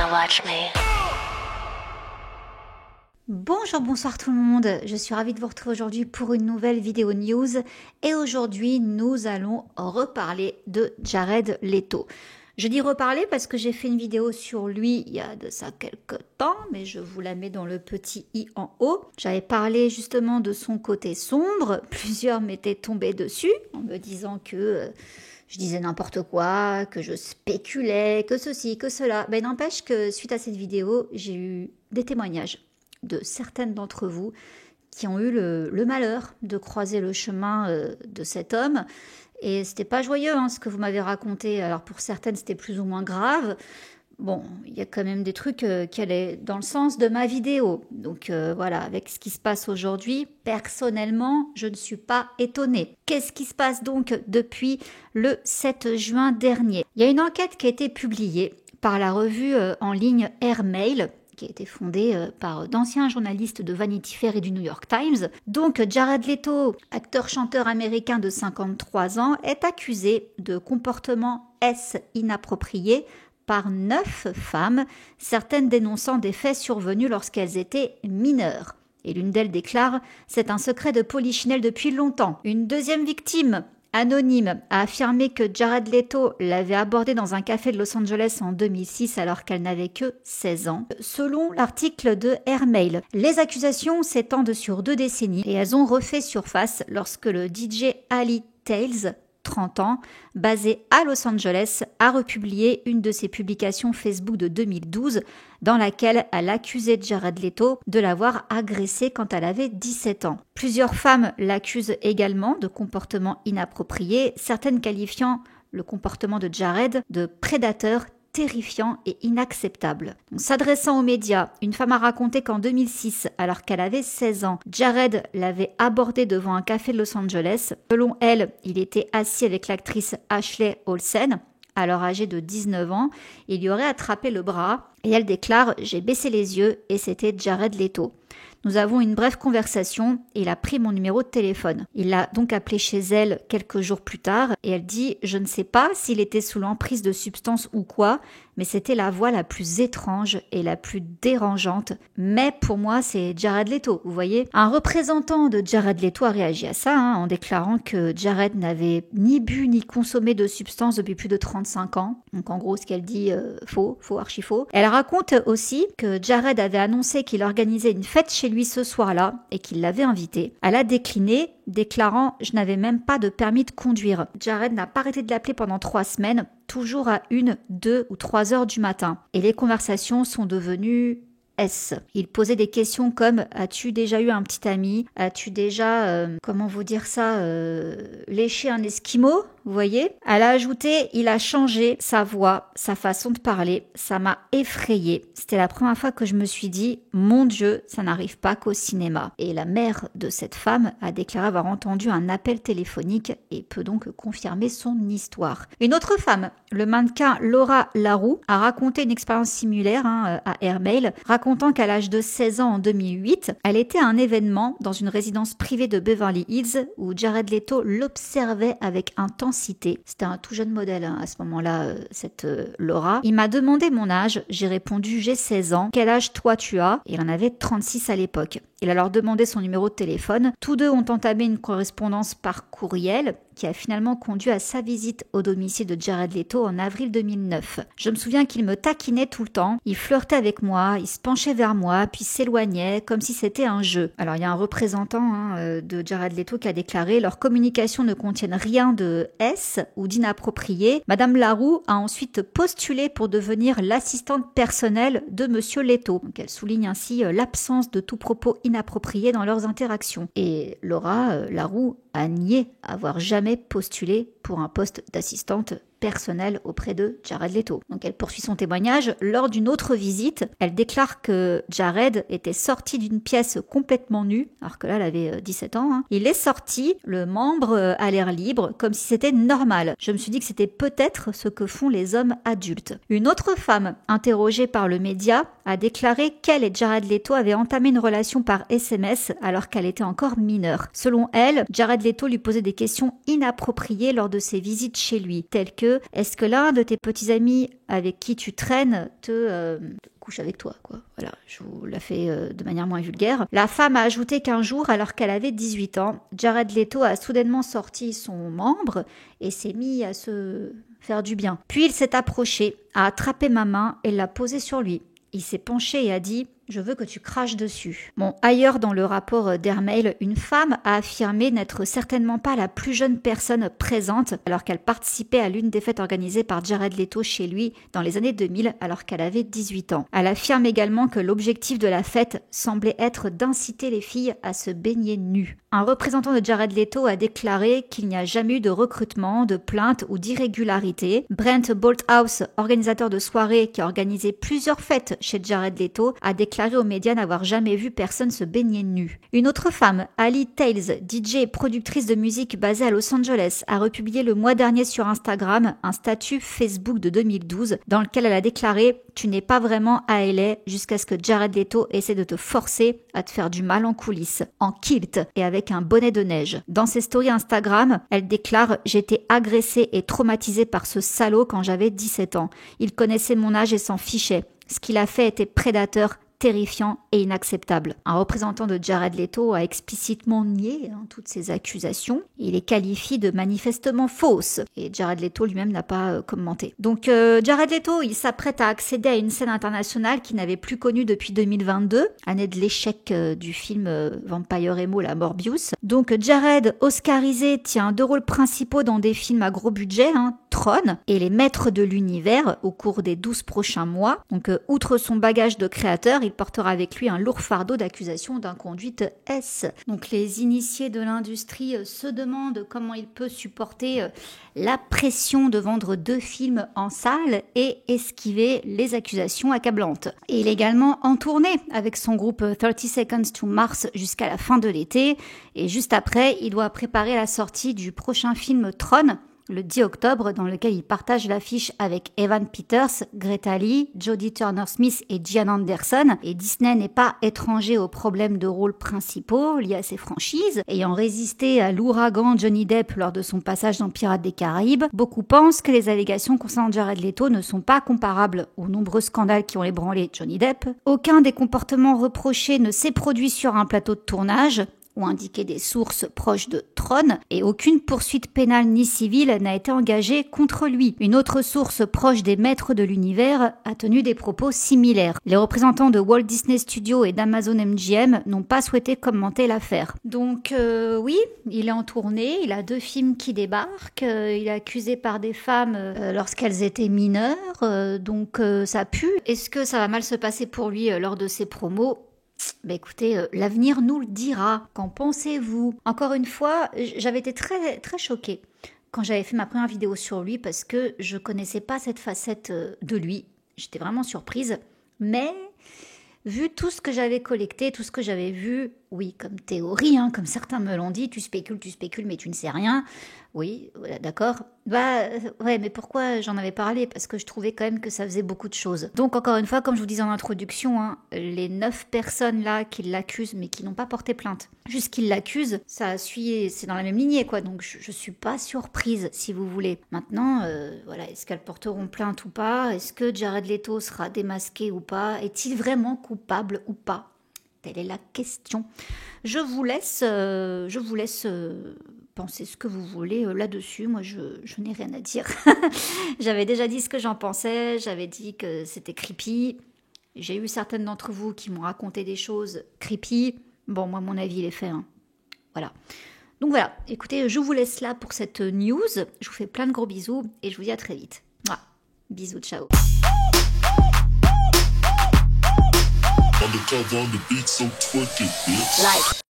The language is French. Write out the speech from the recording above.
Now watch me. Bonjour, bonsoir tout le monde, je suis ravie de vous retrouver aujourd'hui pour une nouvelle vidéo news et aujourd'hui nous allons reparler de Jared Leto. Je dis reparler parce que j'ai fait une vidéo sur lui il y a de ça quelques temps, mais je vous la mets dans le petit i en haut. J'avais parlé justement de son côté sombre, plusieurs m'étaient tombés dessus en me disant que je disais n'importe quoi, que je spéculais, que ceci, que cela. Mais n'empêche que suite à cette vidéo, j'ai eu des témoignages de certaines d'entre vous qui ont eu le malheur de croiser le chemin de cet homme. Et c'était pas joyeux ce que vous m'avez raconté. Alors pour certaines, c'était plus ou moins grave. Bon, il y a quand même des trucs qui allaient dans le sens de ma vidéo. Donc voilà, avec ce qui se passe aujourd'hui, personnellement, je ne suis pas étonnée. Qu'est-ce qui se passe donc depuis le 7 juin dernier? Il y a une enquête qui a été publiée par la revue en ligne Airmail, qui a été fondée par d'anciens journalistes de Vanity Fair et du New York Times. Donc Jared Leto, acteur-chanteur américain de 53 ans, est accusé de comportement inapproprié par 9 femmes, certaines dénonçant des faits survenus lorsqu'elles étaient mineures. Et l'une d'elles déclare « C'est un secret de polichinelle depuis longtemps ». Une deuxième victime, anonyme, a affirmé que Jared Leto l'avait abordée dans un café de Los Angeles en 2006 alors qu'elle n'avait que 16 ans. Selon l'article de Airmail, les accusations s'étendent sur 2 décennies et elles ont refait surface lorsque le DJ Ali Tales, 30 ans, basé à Los Angeles, a republié une de ses publications Facebook de 2012 dans laquelle elle accusait Jared Leto de l'avoir agressée quand elle avait 17 ans. Plusieurs femmes l'accusent également de comportement inapproprié, certaines qualifiant le comportement de Jared de prédateur terrifiant et inacceptable. Donc, s'adressant aux médias, une femme a raconté qu'en 2006, alors qu'elle avait 16 ans, Jared l'avait abordée devant un café de Los Angeles. Selon elle, il était assis avec l'actrice Ashley Olsen, alors âgée de 19 ans, il lui aurait attrapé le bras et elle déclare « J'ai baissé les yeux et c'était Jared Leto ». Nous avons une brève conversation et il a pris mon numéro de téléphone. Il l'a donc appelé chez elle quelques jours plus tard et elle dit « Je ne sais pas s'il était sous l'emprise de substances ou quoi, mais c'était la voix la plus étrange et la plus dérangeante. Mais pour moi, c'est Jared Leto, vous voyez ?» Un représentant de Jared Leto a réagi à ça en déclarant que Jared n'avait ni bu ni consommé de substances depuis plus de 35 ans. Donc en gros, ce qu'elle dit, faux, archi faux. Elle raconte aussi que Jared avait annoncé qu'il organisait une fête chez lui ce soir-là et qu'il l'avait invité. Elle a décliné, déclarant « Je n'avais même pas de permis de conduire ». Jared n'a pas arrêté de l'appeler pendant 3 semaines, toujours à 1, 2 ou 3 heures du matin. Et les conversations sont devenues Il posait des questions comme « As-tu déjà eu un petit ami ? As-tu déjà, comment vous dire ça, léché un esquimau ?» Vous voyez ? Elle a ajouté « Il a changé sa voix, sa façon de parler. Ça m'a effrayée. C'était la première fois que je me suis dit « Mon Dieu, ça n'arrive pas qu'au cinéma. » Et la mère de cette femme a déclaré avoir entendu un appel téléphonique et peut donc confirmer son histoire. Une autre femme, le mannequin Laura Larue, a raconté une expérience similaire à Airmail, racontant qu'à l'âge de 16 ans en 2008, elle était à un événement dans une résidence privée de Beverly Hills où Jared Leto l'observait avec intensité. C'était un tout jeune modèle à ce moment-là, cette Laura. Il m'a demandé mon âge, j'ai répondu j'ai 16 ans. Quel âge toi tu as ? Il en avait 36 à l'époque. Il a leur demandé son numéro de téléphone. Tous deux ont entamé une correspondance par courriel qui a finalement conduit à sa visite au domicile de Jared Leto en avril 2009. Je me souviens qu'il me taquinait tout le temps, il flirtait avec moi, il se penchait vers moi, puis s'éloignait comme si c'était un jeu. Alors il y a un représentant de Jared Leto qui a déclaré « Leurs communications ne contiennent rien de ou d'inapproprié ». Madame Larue a ensuite postulé pour devenir l'assistante personnelle de Monsieur Leto. Donc elle souligne ainsi l'absence de tout propos inapproprié dans leurs interactions. Et Laura Larue a nié avoir jamais postulé pour un poste d'assistante personnelle auprès de Jared Leto. Donc elle poursuit son témoignage. Lors d'une autre visite, elle déclare que Jared était sorti d'une pièce complètement nu, alors que là elle avait 17 ans. Il est sorti, le membre à l'air libre, comme si c'était normal. Je me suis dit que c'était peut-être ce que font les hommes adultes. Une autre femme, interrogée par le média, a déclaré qu'elle et Jared Leto avaient entamé une relation par SMS alors qu'elle était encore mineure. Selon elle, Jared Leto lui posait des questions inappropriées lors de ses visites chez lui, telles que sérieux? Est-ce que l'un de tes petits amis avec qui tu traînes te couche avec toi, quoi. Voilà, je vous la fais de manière moins vulgaire. La femme a ajouté qu'un jour, alors qu'elle avait 18 ans, Jared Leto a soudainement sorti son membre et s'est mis à se faire du bien. Puis il s'est approché, a attrapé ma main et l'a posée sur lui. Il s'est penché et a dit « Je veux que tu craches dessus ». Bon, ailleurs dans le rapport d'Airmail, une femme a affirmé n'être certainement pas la plus jeune personne présente alors qu'elle participait à l'une des fêtes organisées par Jared Leto chez lui dans les années 2000 alors qu'elle avait 18 ans. Elle affirme également que l'objectif de la fête semblait être d'inciter les filles à se baigner nues. Un représentant de Jared Leto a déclaré qu'il n'y a jamais eu de recrutement, de plainte ou d'irrégularité. Brent Bolthouse, organisateur de soirée qui a organisé plusieurs fêtes chez Jared Leto, a déclaré aux médias n'avoir jamais vu personne se baigner nu. Une autre femme, Ali Tales, DJ et productrice de musique basée à Los Angeles, a republié le mois dernier sur Instagram un statut Facebook de 2012 dans lequel elle a déclaré « Tu n'es pas vraiment à LA jusqu'à ce que Jared Leto essaie de te forcer à te faire du mal en coulisses, en kilt et avec un bonnet de neige. » Dans ses stories Instagram, elle déclare « J'étais agressée et traumatisée par ce salaud quand j'avais 17 ans. Il connaissait mon âge et s'en fichait. Ce qu'il a fait était prédateur, terrifiant et inacceptable. » Un représentant de Jared Leto a explicitement nié toutes ces accusations. Il les qualifie de manifestement fausses et Jared Leto lui-même n'a pas commenté. Donc Jared Leto, il s'apprête à accéder à une scène internationale qu'il n'avait plus connue depuis 2022, année de l'échec du film Vampire Emo, la Morbius. Donc Jared, oscarisé, tient 2 rôles principaux dans des films à gros budget, Tron et Les Maîtres de l'Univers au cours des 12 prochains mois. Donc outre son bagage de créateur, il portera avec lui un lourd fardeau d'accusations d'inconduite S. Donc les initiés de l'industrie se demandent comment il peut supporter la pression de vendre 2 films en salle et esquiver les accusations accablantes. Et il est également en tournée avec son groupe 30 Seconds to Mars jusqu'à la fin de l'été. Et juste après, il doit préparer la sortie du prochain film Tron, le 10 octobre, dans lequel il partage l'affiche avec Evan Peters, Greta Lee, Jodie Turner-Smith et Gillian Anderson. Et Disney n'est pas étranger aux problèmes de rôles principaux liés à ses franchises. Ayant résisté à l'ouragan Johnny Depp lors de son passage dans Pirates des Caraïbes, beaucoup pensent que les allégations concernant Jared Leto ne sont pas comparables aux nombreux scandales qui ont ébranlé Johnny Depp. Aucun des comportements reprochés ne s'est produit sur un plateau de tournage, ont indiqué des sources proches de Tron, et aucune poursuite pénale ni civile n'a été engagée contre lui. Une autre source proche des Maîtres de l'Univers a tenu des propos similaires. Les représentants de Walt Disney Studios et d'Amazon MGM n'ont pas souhaité commenter l'affaire. Donc oui, il est en tournée, il a 2 films qui débarquent, il est accusé par des femmes lorsqu'elles étaient mineures, donc ça pue. Est-ce que ça va mal se passer pour lui lors de ses promos ? Bah écoutez, l'avenir nous le dira. Qu'en pensez-vous? Encore une fois, j'avais été très, très choquée quand j'avais fait ma première vidéo sur lui parce que je connaissais pas cette facette de lui. J'étais vraiment surprise. Mais vu tout ce que j'avais collecté, tout ce que j'avais vu, oui, comme théorie, comme certains me l'ont dit, tu spécules, mais tu ne sais rien. Oui, voilà, d'accord. Ouais, mais pourquoi j'en avais parlé? Parce que je trouvais quand même que ça faisait beaucoup de choses. Donc encore une fois, comme je vous disais en introduction, les 9 personnes là qui l'accusent, mais qui n'ont pas porté plainte, juste qu'ils l'accusent, c'est dans la même lignée, quoi. Donc je suis pas surprise, si vous voulez. Maintenant, voilà, est-ce qu'elles porteront plainte ou pas? Est-ce que Jared Leto sera démasqué ou pas? Est-il vraiment coupable ou pas? Telle est la question. Je vous laisse pensez ce que vous voulez là-dessus. Moi, je n'ai rien à dire. J'avais déjà dit ce que j'en pensais. J'avais dit que c'était creepy. J'ai eu certaines d'entre vous qui m'ont raconté des choses creepy. Bon, moi, mon avis, il est fait. Voilà. Donc voilà. Écoutez, je vous laisse là pour cette news. Je vous fais plein de gros bisous et je vous dis à très vite. Mouah. Bisous, ciao. Like.